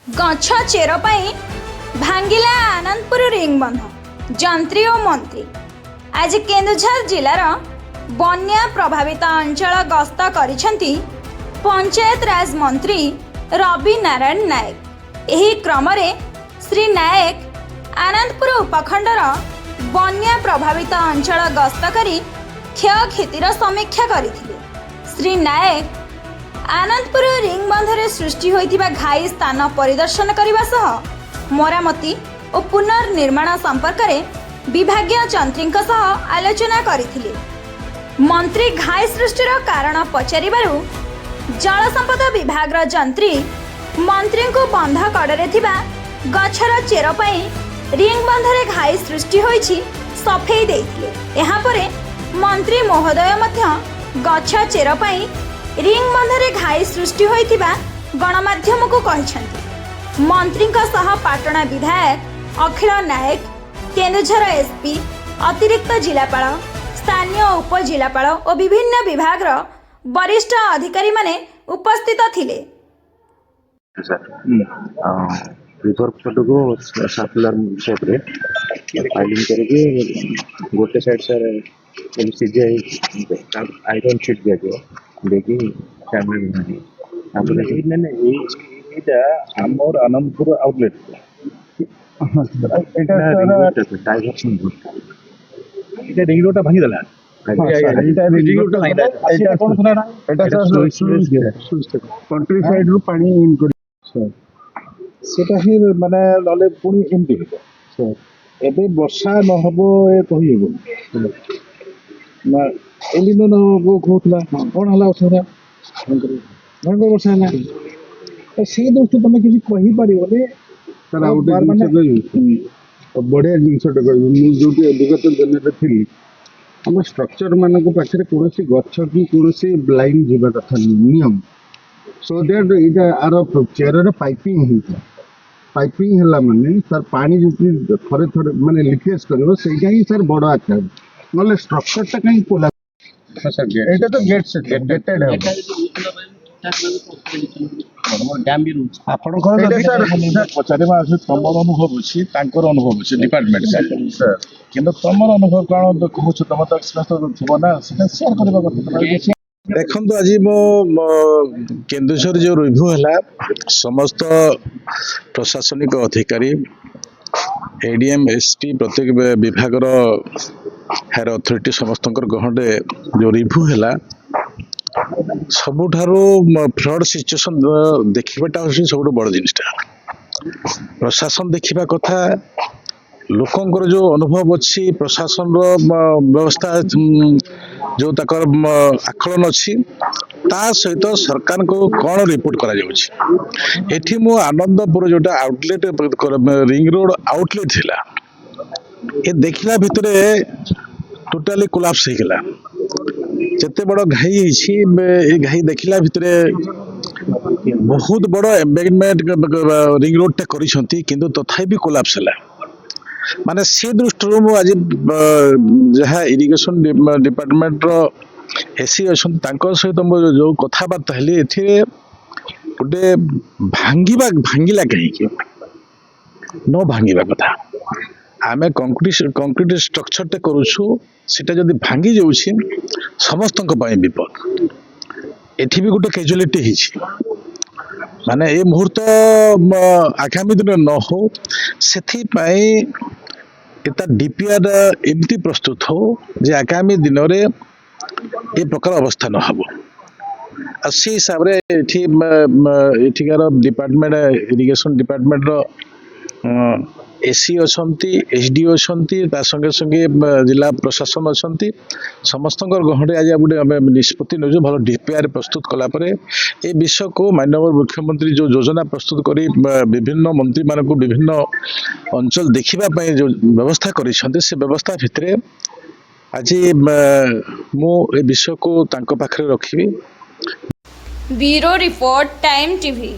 गछ चेर पाई भांगिला आनंदपुर रिंग बंध जंत्री और मंत्री। आज केन्दुझर जिलार बन्या प्रभावित अंचल गस्त करिसेंती पंचायत राज मंत्री रवि नारायण नायक। एही क्रमरे श्री नायक आनंदपुर उपखंडर बन्या प्रभावित अंचल गस्त करी क्षयक्षतिर समीक्षा करथिले। श्री नायक आनंदपुर रिंग बंधरे सृष्टि होइथिबा घाई स्थान परिदर्शन करने सह मरामती और पुनर्निर्माण संपर्क में विभागीय जंत्रीक सह आलोचना करथिले। मंत्री घाई सृष्टिर कारण पचारिबारु जल संपद विभाग जंत्री मंत्री को बंध कड़े थिबा गछर चेर पाई रिंग बंधरे घाई सृष्टि होइछि सफेई देथिले। एहा परे मंत्री महोदय मध्य गछ चेर पाई रिंग बंधरे घाई सृष्टि होइथिबा गणमाध्यम को कहिसेंती। मंत्री सह पाटणा विधायक अखिल नायक, केन्दुझर एसपी, अतिरिक्त जिलापाल, स्थानीय उपजिलापाल और विभिन्न विभाग वरिष्ठ अधिकारी माने उपस्थित थिले। रिभर फ्लड को सर्कुलर शेप रे फाइलिंग करके गोटे side sir CGI iron sheet दिया देखी फैमिली नहीं तापर मैंने एटा हमर आनंदपुर आउटलेट एटा डाइवर्सन एटा रिंग रोड भांगी देला एटा रिंग रोड लाइन एटा कोन थला एटा सर कंट्री साइड रो पानी इन कर सर सेटा ही माने नले पुणी एमती सर एबे वर्षा न हबो ए कहि हेबो ना एलिनो न हबो कोथला कोन हला ओसरा भयंकर वर्षा ना से दोस्त तमे किसी कहि परिबो ने सर आउट जिंस बढ़िया जिनसटा कहबो मु जोटी विगत दिन रे थी हम स्ट्रक्चर मान को पाछरे कोनोसी गच्छ की कोनोसी लाइन जीवा कथा नियम सो दैट इटा आर चेयर रे पाइपिंग हिता पाइपिंग हला माने सर पानी जो थरे थरे माने लीकेज करबो सेटा ही सर बड़ आकार नले स्ट्रक्चर ता कहीं कोला सर एटा तो गेट से गेटेड है डैम भी रूल्स आपण को सर पचारे मास तमर अनुभव अछि तांकर अनुभव अछि डिपार्टमेंट सर किंतु तमर अनुभव काण कहू तम तो एक्सपीरियंस थबो ना सेटा शेयर करबा କଥା देखो आज मो केन्दुझर जो रिव्यू है समस्त प्रशासनिक अधिकारी एडीएम एसपी प्रत्येक विभाग हायर अथॉरिटी समस्त गहन जो रिव्यू है सबुठारू फ्लड सिचुएशन देखा सब बड़ जिनटा प्रशासन देखा कथा लोकंर जो अनुभव अच्छी प्रशासन व्यवस्था जो तकर आकलन अच्छी ता सहित सरकार को कौन रिपोर्ट करा एठी मु आनंदपुर जोटा आउटलेट रिंग रोड आउटलेट थिला ए देखला भितरे टोटाली कोलाप्स हो गला जते बड़ घाई ए घाई देखला भितरे बहुत बड़ एम्बेडमेंट रिंग रोड टा करिसंती किंतु तथापि कोलाप्स हला माने से दृष्टि मु आज जहाँ इरिगेशन डिपार्टमेंट एसी अच्छा सहित जो कथबार्ता हेली ए गोटे भांगिला कहीं न भांगा कथा आम कंक्रीट स्ट्रक्चर टे करुछु सेटा जदि भांगी जाउछि समस्त विपद एठी भी गोटे कैजुअलिटी हिछि माने ए मुहूर्त आगामी दिन न हो सेथि पाई एता डीपीआर एमती प्रस्तुत हो जे आगामी दिन रे ए प्रकार अवस्था न हबो से हिसाब रे एठिकार डिपार्टमेंट इरिगेशन डिपार्टमेंट रो एसी अछंती एसडीओ अछंती ता संगे संगे जिला प्रशासन अछंती समस्त गहन आज गोटे निष्पत्ति नौ भल डीपीआर प्रस्तुत कला परे ए विषय को माननीय मुख्यमंत्री जो योजना प्रस्तुत करी विभिन्न मंत्री मान को विभिन्न अंचल देखा जो व्यवस्था करिसेंती से व्यवस्था भितर आज मु ए विषय को तांको पाखरे रखिबी। Bureau report Time TV.